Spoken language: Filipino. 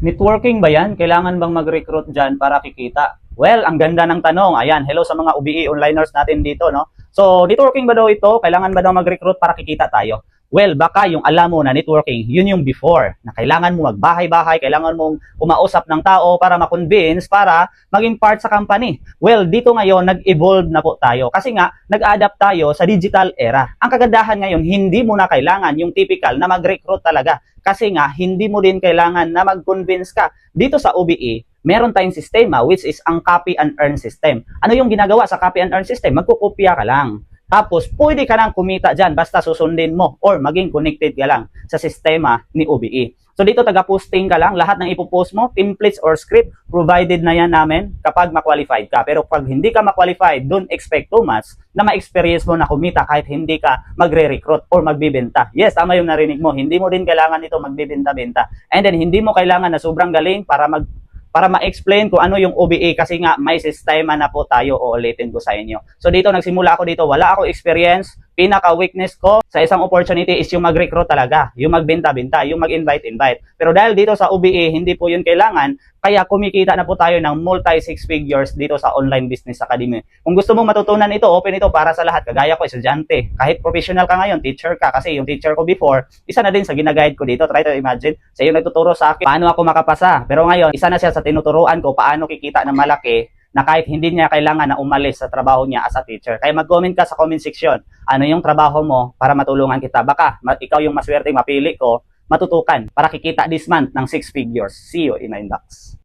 Networking ba yan? Kailangan bang mag-recruit dyan para kikita? Well, ang ganda ng tanong. Ayan, hello sa mga UBE onliners natin dito, no? So, networking ba daw ito? Kailangan ba daw mag-recruit para kikita tayo? Well, baka yung alam mo na networking, yun yung before, na kailangan mo magbahay-bahay, kailangan mong kumausap ng tao para ma-convince, para maging part sa company. Well, dito ngayon, nag-evolve na po tayo. Kasi nga, nag-adapt tayo sa digital era. Ang kagandahan ngayon, hindi mo na kailangan yung typical na mag-recruit talaga. Kasi nga, hindi mo din kailangan na mag-convince ka. Dito sa OBE, meron tayong sistema which is ang copy and earn system. Ano yung ginagawa sa copy and earn system? Magkukopya ka lang. Tapos, pwede ka nang kumita dyan basta susundin mo or maging connected ka lang sa sistema ni OBE. So, dito taga-posting ka lang. Lahat ng ipopost mo, templates or script, provided na yan namin kapag ma-qualified ka. Pero pag hindi ka ma-qualified, don't expect too much na ma-experience mo na kumita kahit hindi ka magre-recruit or magbibenta. Yes, tama yung narinig mo. Hindi mo din kailangan ito magbibenta-benta. And then, hindi mo kailangan na sobrang galing para ma-explain kung ano yung OBE kasi nga may sistema na po tayo, uulitin ko sa inyo. So dito nagsimula ako dito, wala ako experience, pinaka-weakness ko sa isang opportunity is yung mag-recruit talaga, yung magbenta-benta, yung mag-invite-invite. Pero dahil dito sa OBE, hindi po yun kailangan, kaya kumikita na po tayo ng multi-six figures dito sa Online Business Academy. Kung gusto mong matutunan ito, open ito para sa lahat. Kagaya ko, estudyante. Kahit professional ka ngayon, teacher ka. Kasi yung teacher ko before, isa na din sa ginaguide ko dito. Try to imagine, sa yung nagtuturo sa akin, paano ako makapasa. Pero ngayon, isa na siya sa tinuturuan ko, paano kikita ng malaki na kahit hindi niya kailangan na umalis sa trabaho niya as a teacher. Kaya mag-comment ka sa comment section, ano yung trabaho mo para matulungan kita. Baka ikaw yung maswerte mapili ko, matutukan para kikita this month ng 6 figures. See you in my inbox.